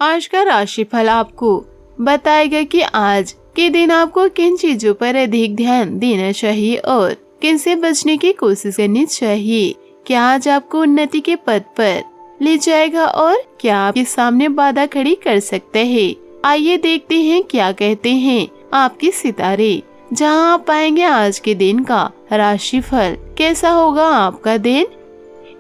आज का राशिफल आपको बताएगा कि आज के दिन आपको किन चीजों पर अधिक ध्यान देना चाहिए और किन से बचने की कोशिश करनी चाहिए। क्या आज आपको उन्नति के पद पर ले जाएगा और क्या आपके सामने बाधा खड़ी कर सकता है। आइए देखते हैं क्या कहते हैं आपके सितारे। जहां आप पाएंगे आज के दिन का राशिफल। कैसा होगा आपका दिन,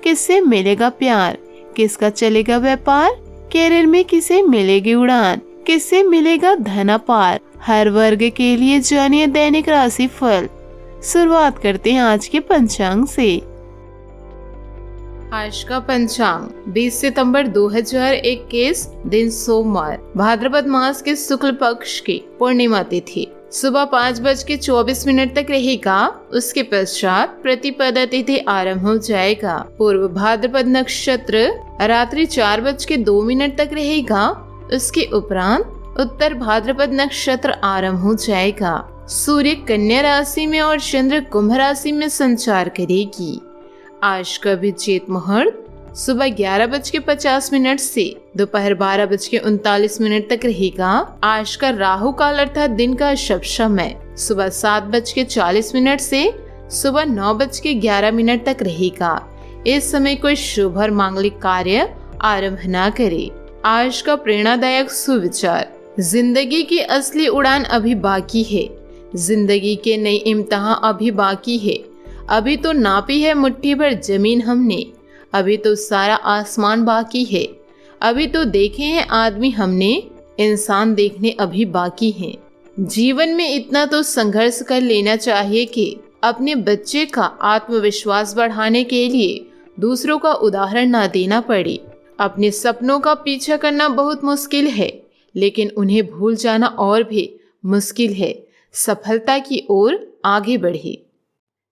किससे मिलेगा प्यार, किसका चलेगा व्यापार, कैरियर में किसे मिलेगी उड़ान, किससे मिलेगा धन अपार। हर वर्ग के लिए जानिए दैनिक राशिफल। शुरुआत करते हैं आज के पंचांग से। आज का पंचांग 20 सितंबर 2021, दिन सोमवार, भाद्रपद मास के शुक्ल पक्ष की पूर्णिमा तिथि सुबह 5:24 तक रहेगा। उसके पश्चात प्रतिपदा तिथि आरंभ हो जाएगा। पूर्व भाद्रपद नक्षत्र रात्रि 4:02 तक रहेगा। उसके उपरांत उत्तर भाद्रपद नक्षत्र आरंभ हो जाएगा। सूर्य कन्या राशि में और चंद्र कुंभ राशि में संचार करेगी। आज का विजेत मुहूर्त सुबह 11:50 से दोपहर 12:39 तक रहेगा। आज का राहु काल अर्थात दिन का शुभ समय सुबह 7:40 से सुबह 9:11 तक रहेगा। इस समय कोई शुभ और मांगलिक कार्य आरंभ न करे। आज का प्रेरणादायक सुविचार, जिंदगी की असली उड़ान अभी बाकी है। जिंदगी के नई इम्तिहान अभी बाकी है। अभी तो नापी है मुट्ठी भर जमीन हमने, अभी तो सारा आसमान बाकी है। अभी तो देखे हैं आदमी हमने, इंसान देखने अभी बाकी हैं। जीवन में इतना तो संघर्ष कर लेना चाहिए कि अपने बच्चे का आत्मविश्वास बढ़ाने के लिए दूसरों का उदाहरण ना देना पड़े। अपने सपनों का पीछा करना बहुत मुश्किल है, लेकिन उन्हें भूल जाना और भी मुश्किल है। सफलता की ओर आगे बढ़े।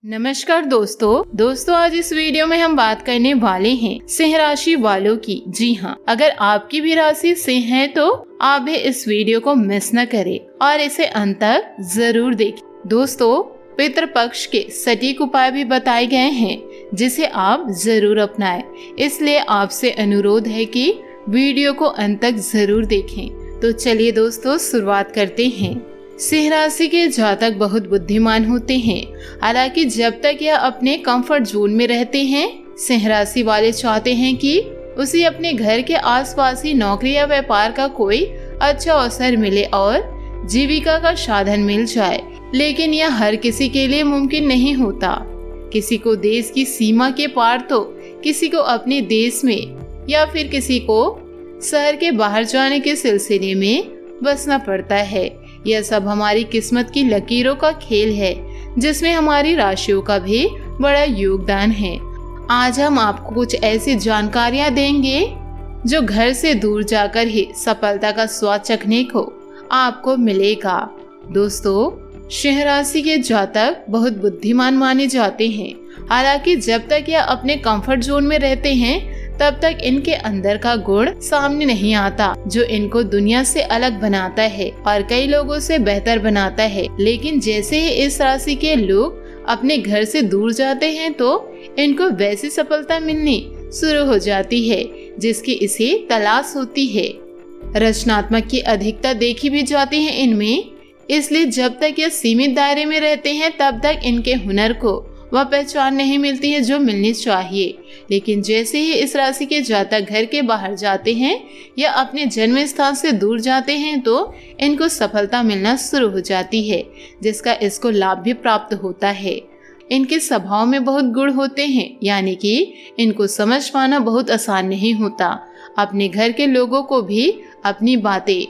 नमस्कार दोस्तों आज इस वीडियो में हम बात करने वाले हैं सिंह राशि वालों की। जी हाँ, अगर आपकी भी राशि सिंह है तो आप भी इस वीडियो को मिस न करें और इसे अंत तक जरूर देखें। दोस्तों, पितृपक्ष के सटीक उपाय भी बताए गए हैं जिसे आप जरूर अपनाएं। इसलिए आपसे अनुरोध है कि वीडियो को अंत तक जरूर देखें। तो चलिए दोस्तों शुरुआत करते हैं। सिंह राशि के जातक बहुत बुद्धिमान होते हैं। हालांकि जब तक यह अपने कंफर्ट जोन में रहते हैं, सिंह राशि वाले चाहते हैं कि उसे अपने घर के आसपास ही नौकरी या व्यापार का कोई अच्छा अवसर मिले और जीविका का साधन मिल जाए। लेकिन यह हर किसी के लिए मुमकिन नहीं होता। किसी को देश की सीमा के पार तो किसी को अपने देश में या फिर किसी को शहर के बाहर जाने के सिलसिले में बसना पड़ता है। यह सब हमारी किस्मत की लकीरों का खेल है, जिसमें हमारी राशियों का भी बड़ा योगदान है। आज हम आपको कुछ ऐसी जानकारियां देंगे जो घर से दूर जाकर ही सफलता का स्वाद चखने को आपको मिलेगा। दोस्तों, सिंह राशि के जातक बहुत बुद्धिमान माने जाते हैं। हालांकि जब तक यह अपने कंफर्ट जोन में रहते हैं तब तक इनके अंदर का गुण सामने नहीं आता जो इनको दुनिया से अलग बनाता है और कई लोगों से बेहतर बनाता है। लेकिन जैसे ही इस राशि के लोग अपने घर से दूर जाते हैं तो इनको वैसी सफलता मिलनी शुरू हो जाती है जिसकी इसे तलाश होती है। रचनात्मक की अधिकता देखी भी जाती है इनमें। इसलिए जब तक ये सीमित दायरे में रहते हैं तब तक इनके हुनर को वह पहचान नहीं मिलती है जो मिलनी चाहिए। लेकिन जैसे ही इस राशि के जातक घर के बाहर जाते हैं या अपने जन्म स्थान से दूर जाते हैं तो इनको सफलता मिलना शुरू हो जाती है, जिसका इसको लाभ भी प्राप्त होता है। इनके स्वभाव में बहुत गुण होते हैं, यानी कि इनको समझ पाना बहुत आसान नहीं होता। अपने घर के लोगों को भी अपनी बातें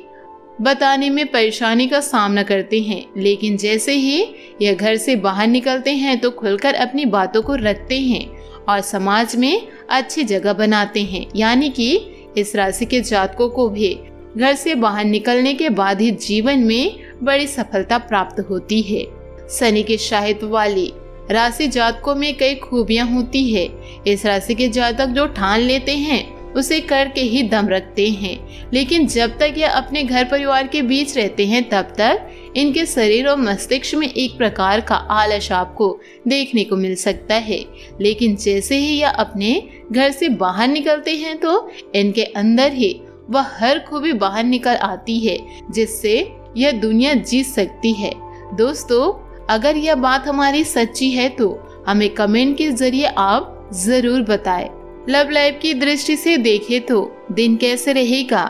बताने में परेशानी का सामना करते हैं, लेकिन जैसे ही यह घर से बाहर निकलते हैं तो खुलकर अपनी बातों को रखते हैं और समाज में अच्छी जगह बनाते हैं। यानी कि इस राशि के जातकों को भी घर से बाहर निकलने के बाद ही जीवन में बड़ी सफलता प्राप्त होती है। शनि के साहित्य वाली राशि जातकों में कई खूबियां होती है। इस राशि के जातक जो ठान लेते हैं उसे करके ही दम रखते हैं। लेकिन जब तक यह अपने घर परिवार के बीच रहते हैं तब तक इनके शरीर और मस्तिष्क में एक प्रकार का आलस आपको देखने को मिल सकता है। लेकिन जैसे ही यह अपने घर से बाहर निकलते हैं तो इनके अंदर ही वह हर खूबी बाहर निकल आती है जिससे यह दुनिया जीत सकती है। दोस्तों, अगर यह बात हमारी सच्ची है तो हमें कमेंट के जरिए आप जरूर बताएं। लव लाइफ की दृष्टि से देखें तो दिन कैसे रहेगा?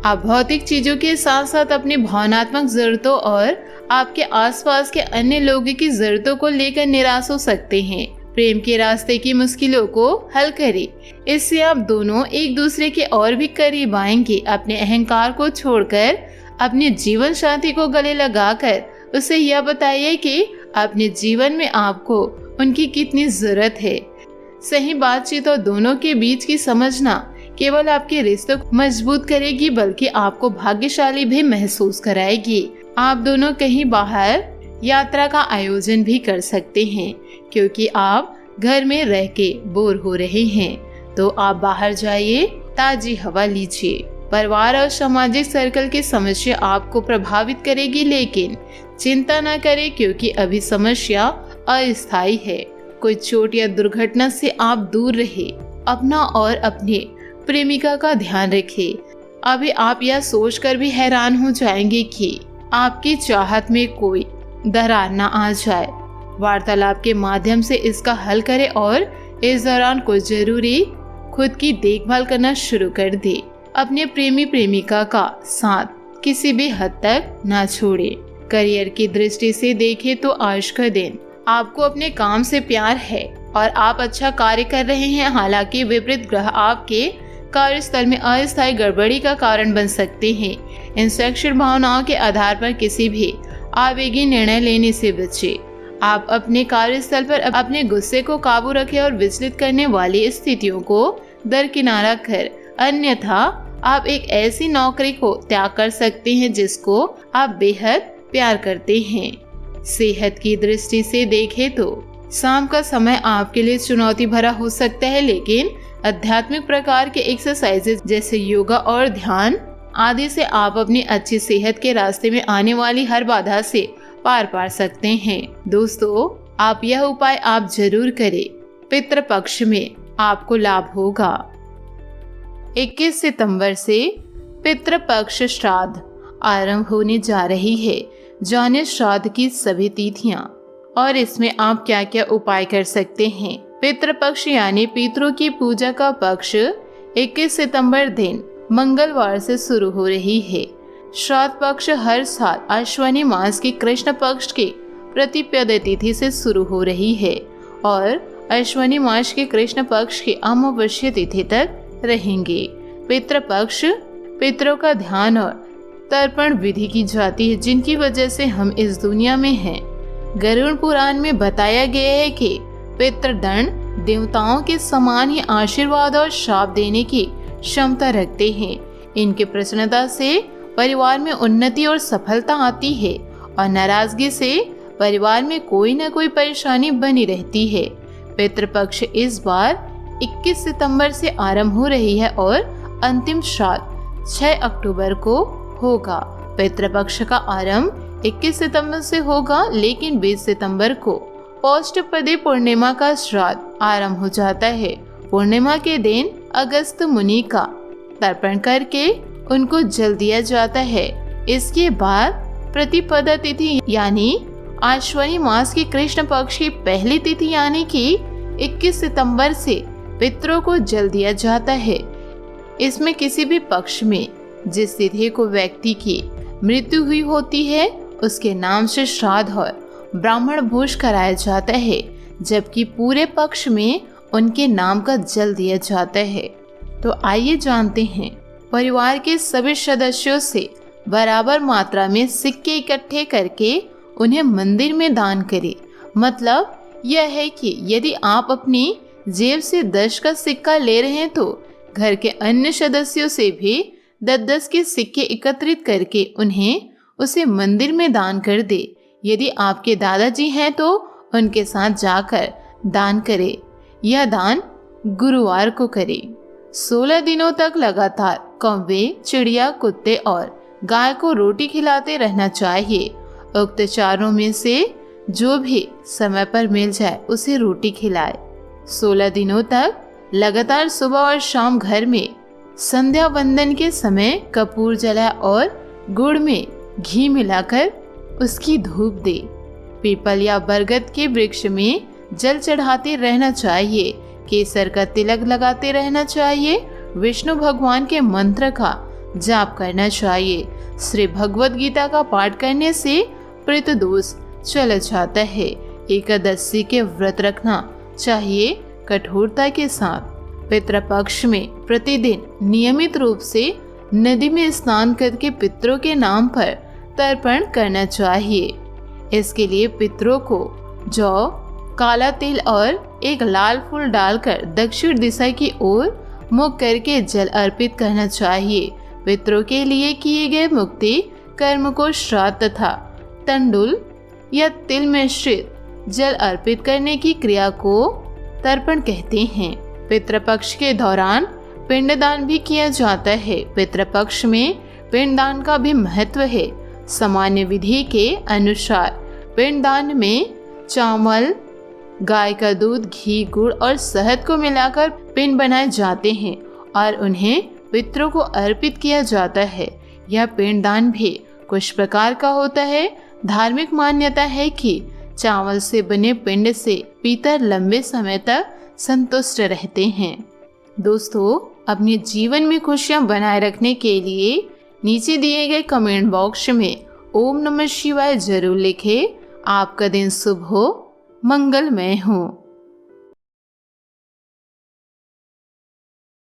आप भौतिक चीजों के साथ साथ अपनी भावनात्मक जरूरतों और आपके आसपास के अन्य लोगों की जरूरतों को लेकर निराश हो सकते हैं। प्रेम के रास्ते की मुश्किलों को हल करें, इससे आप दोनों एक दूसरे के और भी करीब आएंगे। अपने अहंकार को छोड़कर अपने जीवन साथी को गले लगाकर उसे यह बताइए कि अपने जीवन में आपको उनकी कितनी जरूरत है। सही बातचीत और दोनों के बीच की समझना केवल आपके रिश्तों को मजबूत करेगी बल्कि आपको भाग्यशाली भी महसूस कराएगी। आप दोनों कहीं बाहर यात्रा का आयोजन भी कर सकते हैं, क्योंकि आप घर में रह के बोर हो रहे हैं तो आप बाहर जाइए, ताजी हवा लीजिए। परिवार और सामाजिक सर्कल की समस्या आपको प्रभावित करेगी, लेकिन चिंता न करें क्योंकि अभी समस्या अस्थायी है। कोई चोट या दुर्घटना से आप दूर रहे। अपना और अपने प्रेमिका का ध्यान रखें। अभी आप यह सोचकर भी हैरान हो जाएंगे कि आपकी चाहत में कोई दरार न आ जाए। वार्तालाप के माध्यम से इसका हल करें और इस दौरान कुछ जरूरी खुद की देखभाल करना शुरू कर दे। अपने प्रेमी प्रेमिका का साथ किसी भी हद तक ना छोड़े। करियर की दृष्टि से देखें तो आज का दिन आपको अपने काम से प्यार है और आप अच्छा कार्य कर रहे हैं। हालांकि विपरीत ग्रह आपके कार्यस्थल में अस्थायी गड़बड़ी का कारण बन सकते हैं। इन सेक्सुअल भावनाओं के आधार पर किसी भी आवेगी निर्णय लेने से बचें। आप अपने कार्यस्थल पर अपने गुस्से को काबू रखें और विचलित करने वाली स्थितियों को दरकिनारा कर, अन्यथा आप एक ऐसी नौकरी को त्याग कर सकते हैं जिसको आप बेहद प्यार करते हैं। सेहत की दृष्टि से देखें तो शाम का समय आपके लिए चुनौती भरा हो सकता है, लेकिन आध्यात्मिक प्रकार के एक्सरसाइजेज जैसे योगा और ध्यान आदि से आप अपनी अच्छी सेहत के रास्ते में आने वाली हर बाधा से पार पा सकते हैं। दोस्तों, आप यह उपाय आप जरूर करें। पितृपक्ष में आपको लाभ होगा। 21 सितंबर से पितृपक्ष श्राद्ध आरंभ होने जा रही है। जाने श्राद्ध की सभी तिथियां और इसमें आप क्या क्या उपाय कर सकते हैं। पितृपक्ष यानी पितरों की पूजा का पक्ष 21 सितंबर दिन मंगलवार से शुरू हो रही है। श्राद्ध पक्ष हर साल अश्विनी मास की कृष्ण पक्ष के प्रतिपदा तिथि से शुरू हो रही है और अश्विनी मास के कृष्ण पक्ष की अमावस्या तिथि तक रहेंगे। पितृपक्ष पितरों का ध्यान और तर्पण विधि की जाती है, जिनकी वजह से हम इस दुनिया में हैं। गरुड़ पुराण में बताया गया है कि पितृदंड देवताओं के समान ही आशीर्वाद और श्राप देने की क्षमता रखते हैं। इनके प्रसन्नता से परिवार में उन्नति और सफलता आती है और नाराजगी से परिवार में कोई न कोई परेशानी बनी रहती है। पितृपक्ष इस बार 21 सितंबर से आरंभ हो रही है और अंतिम श्राद्ध 6 अक्टूबर को होगा। पितृपक्ष का आरंभ 21 सितंबर से होगा, लेकिन 20 सितंबर को पौष्टपदी पूर्णिमा का श्राद्ध आरंभ हो जाता है। पूर्णिमा के दिन अगस्त मुनि का तर्पण करके उनको जल दिया जाता है। इसके बाद प्रतिपदा तिथि यानी आश्विनी मास की कृष्ण पक्ष की पहली तिथि यानी कि 21 सितंबर से पितरों को जल दिया जाता है। इसमें किसी भी पक्ष में जिस तिथि को व्यक्ति की मृत्यु हुई होती है उसके नाम से श्राद्ध और ब्राह्मण भोज कराया जाता है, जबकि पूरे पक्ष में उनके नाम का जल दिया जाता है। तो आइए जानते हैं, परिवार के सभी सदस्यों से बराबर मात्रा में सिक्के इकट्ठे करके उन्हें मंदिर में दान करें। मतलब यह है कि यदि आप अपनी जेब से 10 का सिक्का ले रहे हैं तो घर के अन्य सदस्यों से भी 10-10 के सिक्के एकत्रित करके उन्हें उसे मंदिर में दान कर दे। यदि आपके दादाजी हैं तो उनके साथ जाकर दान करें। यह दान गुरुवार को करें। 16 दिनों तक लगातार कौवे, चिड़िया, कुत्ते और गाय को रोटी खिलाते रहना चाहिए। उक्त चारों में से जो भी समय पर मिल जाए उसे रोटी खिलाए। 16 दिनों तक लगातार सुबह और शाम घर में संध्या वंदन के समय कपूर जला और गुड़ में घी मिलाकर उसकी धूप दे। पीपल या बरगद के वृक्ष में जल चढ़ाते रहना चाहिए। केसर का तिलक लगाते रहना चाहिए। विष्णु भगवान के मंत्र का जाप करना चाहिए। श्री भगवद गीता का पाठ करने से प्रेत दोष चला जाता है। एकादशी के व्रत रखना चाहिए कठोरता के साथ। पितृपक्ष में प्रतिदिन नियमित रूप से नदी में स्नान करके पितरों के नाम पर तर्पण करना चाहिए। इसके लिए पितरों को जौ, काला तिल और एक लाल फूल डालकर दक्षिण दिशा की ओर मुख करके जल अर्पित करना चाहिए। पितरों के लिए किए गए मुक्ति कर्म को श्राद्ध तथा तंडुल या तिल मिश्रित जल अर्पित करने की क्रिया को तर्पण कहते हैं। पितृपक्ष के दौरान पिंडदान भी किया जाता है। पितृपक्ष में पिंडदान का भी महत्व है। सामान्य विधि के अनुसार पिंडदान में चावल, गाय का दूध, घी, गुड़ और शहद को मिलाकर पिंड बनाए जाते हैं और उन्हें पितरों को अर्पित किया जाता है। यह पिंडदान भी कुछ प्रकार का होता है। धार्मिक मान्यता है कि चावल से बने पिंड से पितर लंबे समय तक संतुष्ट रहते हैं। दोस्तों, अपने जीवन में खुशियां बनाए रखने के लिए नीचे दिए गए कमेंट बॉक्स में ओम नमः शिवाय जरूर लिखें। आपका दिन शुभ हो, मंगलमय हो।